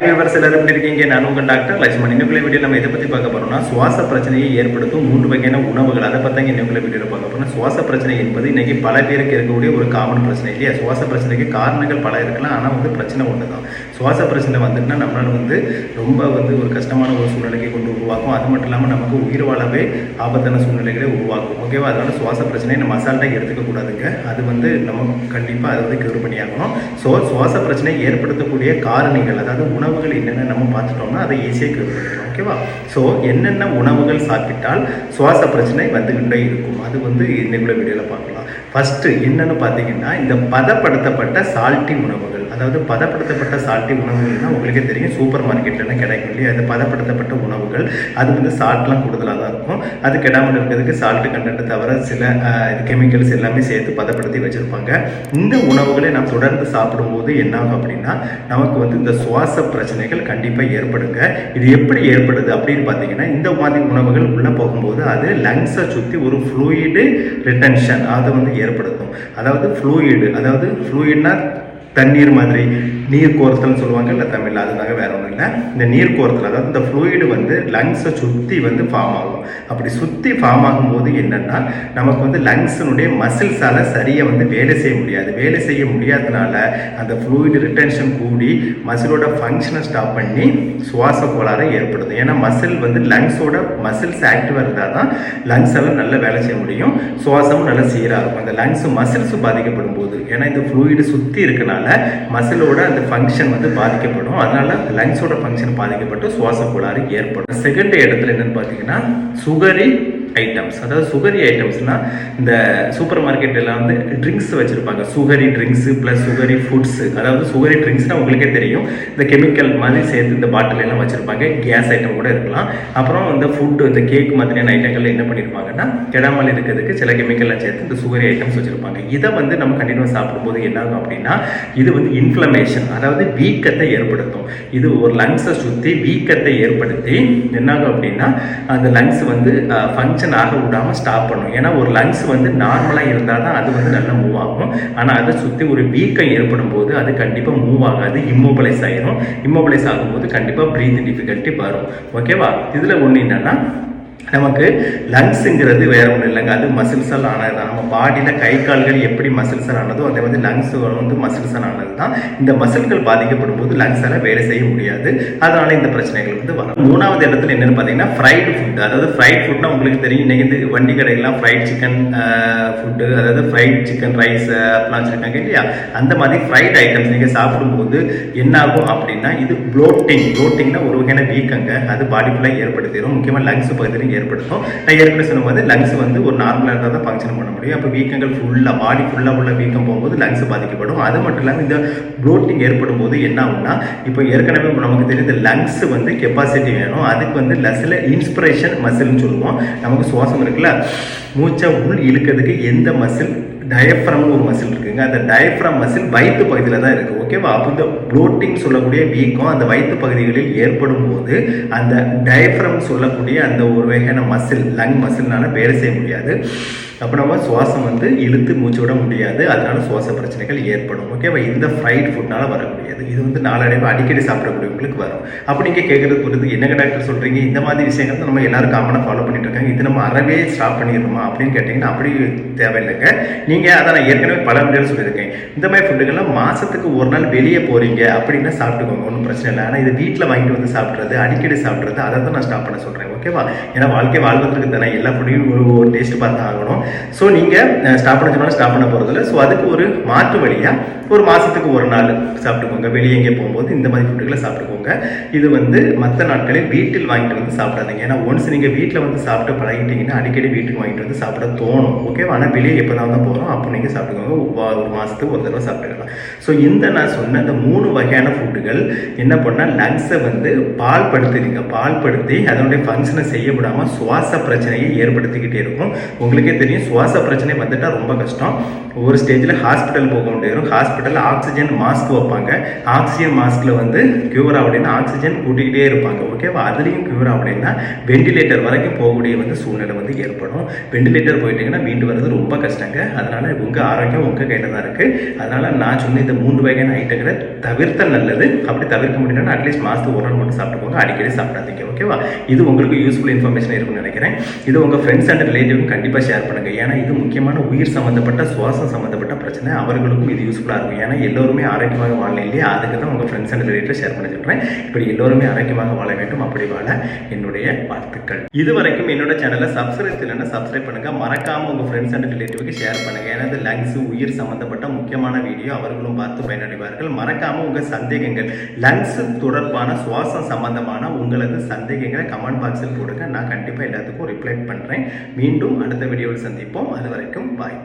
Viewers எல்லாரும் எப்படி இருக்கீங்க? நான் உங்கள் டாக்டர் லட்சுமணன். இன்னும் வீடியோ நம்ம இதை பற்றி பார்க்க போறோம்னா சுவாச பிரச்சனையை ஏற்படுத்தும் 3 வகையான உணவுகள். அதை பற்றி இன்னும் வீடியோவில் பார்க்க போறோம். சுவாச பிரச்சனை என்பது இன்னைக்கு பல பேருக்கு இருக்கக்கூடிய ஒரு காமன் பிரச்சனை இல்லையா? சுவாச பிரச்சனைக்கு காரணங்கள் பல இருக்கலாம், ஆனால் பிரச்சனை ஒன்று தான். சுவாச பிரச்சனை வந்துட்டுனா நம்மளால ரொம்ப ஒரு கஷ்டமான ஒரு சூழ்நிலைக்கு கொண்டு உருவாக்கும். அது மட்டும் இல்லாமல் நமக்கு உயிர் வாழவே ஆபத்தான சூழ்நிலைகளை உருவாக்கும். ஓகேவா? அதனால சுவாச பிரச்சனையை நம்ம அசால்ட்டாக எடுத்துக்க கூடாதுங்க. அது நம்ம கண்டிப்பாக அதை கியூர் பண்ணி ஆகணும். ஸோ சுவாச பிரச்சனை ஏற்படுத்தக்கூடிய காரணிகள், அதாவது உணவுகள் என்னென்ன நம்ம பார்த்துட்டோம்னா அதை ஈஸியாக கியூர் பண்ணிக்கலாம். ஓகேவா? ஸோ என்னென்ன உணவுகள் சாப்பிட்டால் சுவாச பிரச்சனை வந்துகிட்டே இருக்கும், அது இன்னைக்குள்ள வீடியோவில் பார்க்கலாம். ஃபஸ்ட்டு என்னென்னு பார்த்தீங்கன்னா, இந்த பதப்படுத்தப்பட்ட சால்ட்டி உணவுகள். அதாவது பதப்படுத்தப்பட்ட சால்ட்டி உணவுகள்னால் உங்களுக்கே தெரியும், சூப்பர் மார்க்கெட்லாம் கிடைக்கும் இல்லையா? அது பதப்படுத்தப்பட்ட உணவுகள். அது சால்ட்லாம் கூடுதலாக தான் இருக்கும். அது கெடாமல் இருக்கிறதுக்கு சால்ட்டு கண்டென்ட் தவிர சில கெமிக்கல்ஸ் எல்லாமே சேர்த்து பதப்படுத்தி வச்சுருப்பாங்க. இந்த உணவுகளை நாம் தொடர்ந்து சாப்பிடும்போது என்ன ஆகும் அப்படின்னா, நமக்கு இந்த சுவாச பிரச்சனைகள் கண்டிப்பாக ஏற்படுங்க. இது எப்படி ஏற்படுது அப்படின்னு பார்த்தீங்கன்னா, இந்த மாதிரி உணவுகள் உள்ளே போகும்போது அது லங்ஸை சுற்றி ஒரு ஃப்ளூயிடு ரிட்டன்ஷன் அதை ஏற்படுத்தும். அதாவது ஃப்ளூயிட்னா தண்ணீர் மாதிரி, நீர் கோர்த்தல்னு சொல்லுவாங்க இல்லை தமிழில், அதுதாங்க வேற ஒன்றும் இல்லை. இந்த நீர் கோர்த்தல், அதாவது இந்த ஃப்ளூயிடு லங்ஸை சுற்றி ஃபார்ம் ஆகும். அப்படி சுற்றி ஃபார்ம் ஆகும்போது என்னென்னா, நமக்கு லங்ஸினுடைய மசில்ஸால் சரியாக வேலை செய்ய முடியாது. வேலை செய்ய முடியாதனால அந்த ஃப்ளூயிடு ரிட்டன்ஷன் கூடி மசிலோட ஃபங்க்ஷனை ஸ்டாப் பண்ணி சுவாச கோளாறை ஏற்படுது. ஏன்னா மசில் லங்ஸோட மசில்ஸ் ஆக்டிவாக இருந்தால் தான் லங்ஸால் நல்லா வேலை செய்ய முடியும், சுவாசமும் நல்லா சீராக இருக்கும். அந்த லங்ஸ் மசில்ஸ் பாதிக்கப்படும் போது, ஏன்னா இந்த ஃப்ளூயிடு சுற்றி இருக்கனால மசிலோட அந்த ஃபங்க்ஷன் பாதிக்கப்படும். அதனால லங்ஸோட ஃபங்க்ஷன் பாதிக்கப்பட்டு சுவாச கோளாறு ஏற்படும். செகண்ட் இடத்துல என்னன்னு பார்த்தீங்கன்னா, சுகரி ஐட்டம்ஸ். அதாவது சுகரி ஐட்டம்ஸ்னா இந்த சூப்பர் மார்க்கெட்டில் ட்ரிங்க்ஸ் வச்சுருப்பாங்க, sugary drinks plus sugary foods. அதாவது சுகரி ட்ரிங்க்ஸ்னால் உங்களுக்கே தெரியும், இந்த கெமிக்கல் மாதிரி சேர்த்து இந்த பாட்டில் எல்லாம் வச்சுருப்பாங்க. கேஸ் ஐட்டம் கூட இருக்கலாம். அப்புறம் இந்த ஃபுட்டு, இந்த கேக் மாதிரியான ஐட்டங்கள் என்ன பண்ணியிருப்பாங்கன்னா, கெடாமல் இருக்கிறதுக்கு சில கெமிக்கல்லாம் சேர்த்து இந்த சுகரி ஐட்டம்ஸ் வச்சுருப்பாங்க. இதை நம்ம கண்டினியூவாக சாப்பிடும்போது என்ன ஆகும் அப்படின்னா, இது இன்ஃப்ளமேஷன், அதாவது வீக்கத்தை ஏற்படுத்தும். இது ஒரு லங்ஸை சுற்றி வீக்கத்தை ஏற்படுத்தி என்னாகும் அப்படின்னா, அந்த லங்ஸ் ஃபங்க்ஷன் ஆக விடாமல் ஸ்டாப் பண்ணும். ஏன்னா ஒரு லங்ஸ் நார்மலாக இருந்தால் தான் அது நல்லா மூவ் ஆகும். ஆனால் அதை சுற்றி ஒரு வீக்கம் ஏற்படும் போது அது கண்டிப்பாக மூவ் ஆகாது, இம்மோபிளைஸ் ஆகிடும். இம்மோபிளைஸ் ஆகும்போது கண்டிப்பாக ப்ரீத்திங் டிஃபிகல்ட்டி வரும். ஓகேவா? இதில் ஒன்று என்னென்னா, நமக்கு லங்ஸுங்கிறது வேற ஒன்றும் இல்லைங்க, அது மசில்ஸால் ஆனது தான். நம்ம பாடியில் கை கால்கள் எப்படி மசில்ஸால் ஆனதோ அதே லங்ஸ் மசில்ஸால் ஆனது தான். இந்த மசில்கள் பாதிக்கப்படும் போது லங்ஸால் வேலை செய்ய முடியாது. அதனால இந்த பிரச்சனைகள் வரும். மூணாவது இடத்துல என்னன்னு பார்த்தீங்கன்னா, ஃப்ரைடு ஃபுட். அதாவது ஃப்ரைட் ஃபுட்னா உங்களுக்கு தெரியும், இன்னைக்கு வண்டி கடையெல்லாம் ஃப்ரைட் சிக்கன் ஃபுட்டு, அதாவது ஃப்ரைட் சிக்கன் ரைஸ் அப்படிலாம் வச்சுருக்காங்க இல்லையா? அந்த மாதிரி ஃப்ரைட் ஐட்டம்ஸ் நீங்கள் சாப்பிடும்போது என்ன ஆகும் அப்படின்னா, இது ப்ளோட்டிங்னா ஒரு வகையான வீக்கங்க, அது பாடி ஃபுல்லாக ஏற்படுத்திடும். முக்கியமாக லங்ஸ் பகுதியில் ஏற்படுத்தும். நான் ஏற்கனவே சொன்னபோது லங்ஸ் ஒரு நார்மலாக இருந்தால் தான் ஃபங்க்ஷன் பண்ண முடியும். அப்போ வீக்கங்கள் ஃபுல்லாக பாடி ஃபுல்லாக உள்ள வீக்கம் போகும்போது லங்ஸ் பாதிக்கப்படும். அது மட்டும் இல்லாமல் இந்த ப்ளோட்டிங் ஏற்படும் போது என்ன ஆகும்னா, இப்போ ஏற்கனவே நமக்கு தெரியுது லங்ஸ் கெப்பாசிட்டி வேணும். அதுக்கு லெஸ்ல இன்ஸ்பிரேஷன் மசில்னு சொல்லுவோம். நமக்கு சுவாசம் இருக்குல்ல, மூச்சை உள் இழுக்கிறதுக்கு எந்த மசில், டயஃப்ரம்னு ஒரு மசில் இருக்குங்க. அந்த டயஃப்ரம் மசில் வயிற்று பகுதியில் தான் இருக்குது. ஓகேவா? அப்போ இந்த ப்ளோட்டிங் சொல்லக்கூடிய வீக்கம் அந்த வயிற்று பகுதிகளில் ஏற்படும் போது அந்த டயஃப்ரம் சொல்லக்கூடிய அந்த ஒரு வகையான மசில், லங் மசில்னால வேலை செய்ய முடியாது. அப்போ நம்ம சுவாசம் இழுத்து மூச்சு விட முடியாது. அதனால சுவாச பிரச்சனைகள் ஏற்படும். ஓகேவா? இந்த ஃப்ரைட் ஃபுட்னால வரக்கூடியது. இது நாளடைவு அடிக்கடி சாப்பிடக்கூடியவங்களுக்கு வரும். அப்போ நீங்கள் கேட்குறது பொறுத்து, என்னங்க டாக்டர் சொல்கிறீங்க, இந்த மாதிரி விஷயங்கள் தான் நம்ம எல்லாரும் காமனாக ஃபாலோ பண்ணிட்டு இருக்காங்க, இது நம்ம அறவே ஸ்டாப் பண்ணிடுறோமா அப்படின்னு கேட்டிங்கன்னா, அப்படி தேவையில்லைங்க. நீங்கள் அதை நான் ஏற்கனவே பல வீடியோவில் சொல்லியிருக்கேன். இந்த மாதிரி ஃபுட்டுகள்லாம் மாதத்துக்கு ஒரு நாள் வெளியே போகிறீங்க அப்படின்னா சாப்பிட்டுக்கோங்க, ஒன்றும் பிரச்சனை இல்லை. ஆனால் இது வீட்டில் வாங்கிட்டு சாப்பிட்றது, அடிக்கடி சாப்பிட்றது, அதை தான் நான் ஸ்டாப் பண்ண சொல்கிறேன். ஓகேவா? ஏன்னா வாழ்க்கை வாழ்வதற்கு தானே, எல்லா ஃபுட்டையும் ஒரு டேஸ்ட் பார்த்து ஆகணும். ஸோ நீங்கள் ஸ்டாப் பண்ண சொன்னாலும் ஸ்டாப் பண்ண போகிறதில்ல. ஸோ அதுக்கு ஒரு மாற்று வழியாக ஒரு மாதத்துக்கு ஒரு நாள் சாப்பிட்டுக்கோங்க. வெளியே எங்கே போகும்போது இந்த மாதிரி ஃபுட்டுகளை சாப்பிட்டுக்கோங்க. இது மற்ற நாட்களில் வீட்டில் வாங்கிட்டு சாப்பிடாதீங்க. ஏன்னா ஒன்ஸ் நீங்கள் வீட்டில் சாப்பிட்டு பழகிட்டீங்கன்னா அடிக்கடி வீட்டுக்கு வாங்கிட்டு சாப்பிட தோணும். ஓகேவா? ஆனால் வெளியே எப்போ தான் போகிறோம் அப்போ நீங்கள் சாப்பிட்டுக்கோங்க. ஒரு மாதத்துக்கு ஒரு தடவை சாப்பிட்டுக்கலாம். ஸோ நான் சொன்ன இந்த 3 வகையான ஃபுட்டுகள் என்ன பண்ணால் லங்ஸை பால் படுத்தி அதனுடைய ஃபங்க்ஷனை ஃபங்க்ஷனை செய்ய விடாமல் சுவாச பிரச்சனையை ஏற்படுத்திக்கிட்டே இருக்கும். உங்களுக்கே தெரியும், சுவாச பிரச்சனை வந்துட்டால் ரொம்ப கஷ்டம். ஒரு ஸ்டேஜில் ஹாஸ்பிட்டல் போக வேண்டியிருக்கும். ஹாஸ்பிட்டலில் ஆக்சிஜன் மாஸ்க் வைப்பாங்க. ஆக்சிஜன் மாஸ்கில் வந்து க்யூர் ஆகலைன்னா ஆக்சிஜன் கூட்டிக்கிட்டே இருப்பாங்க. ஓகேவா? அதுலேயும் க்யூர் ஆகலைன்னா வெண்டிலேட்டர் வரைக்கும் போகக்கூடிய வந்து சூழ்நிலை வந்து ஏற்படும். வெண்டிலேட்டர் போயிட்டீங்கன்னா மீண்டு வர்றது ரொம்ப கஷ்டங்க. அதனால் உங்கள் ஆரோக்கியம் உங்கள் கையில் தான் இருக்குது. அதனால் நான் சொன்ன இந்த 3 வகையான ஐட்டங்களை தவிர்த்த நல்லது. அப்படி தவிர்க்க முடியலன்னா அட்லீஸ்ட் மாதத்துக்கு ஒரு நாள் மட்டும் சாப்பிட்டுக்கோங்க. அடிக்கடி சாப்பிடாதீங்க. ஓகேவா? இது உங்களுக்கு யூஸ்ஃபுல் இன்ஃபர்மேஷன் இருக்கும்னு நினைக்கிறேன். இது உங்கள் ஃப்ரெண்ட்ஸ் அண்ட் ரிலேட்டிவ்க்கும் கண்டிப்பாக ஷேர் பண்ணுங்கள். ஏன்னா இது முக்கியமான உயிர் சம்மந்தப்பட்ட சுவாசம் சம்மந்தப்பட்ட பிரச்சனை. அவர்களுக்கும் இது யூஸ்ஃபுல்லாக இருக்கும். ஏன்னா எல்லோருமே ஆரோக்கியமாக வாழல இல்லையா? அதுக்கு தான் உங்கள் ஃப்ரெண்ட்ஸ் அண்ட் ரிலேட்டிவ் ஷேர் பண்ணி சொல்கிறேன். இப்படி எல்லோருமே ஆரோக்கியமாக வாழ வேண்டும். அப்படி வாழ என்னுடைய வாழ்த்துக்கள். இது வரைக்கும் என்னோட சேனலை சப்ஸ்கிரைப் இல்லைன்னா சப்ஸ்கிரைப் பண்ணுங்க. மறக்காம உங்கள் ஃப்ரெண்ட்ஸ் அண்ட் ரிலேட்டிவ்க்கு ஷேர் பண்ணுங்க. ஏன்னா இது லங்ஸ் உயிர் சம்மந்தப்பட்ட முக்கியமான வீடியோ. அவர்களும் பார்த்து பயனடைவார்கள். மறக்காம உங்கள் சந்தேகங்கள், லங்ஸ் தொடர்பான சுவாசம் சம்பந்தமான உங்களது சந்தேகங்களை கமெண்ட் பாக்ஸில் போடுங்க. நான் கண்டிப்பாக எல்லாத்துக்கும் ரிப்ளை பண்ணுறேன். மீண்டும் அடுத்த வீடியோவில் சந்திப்போம். அது வரைக்கும் பாய்.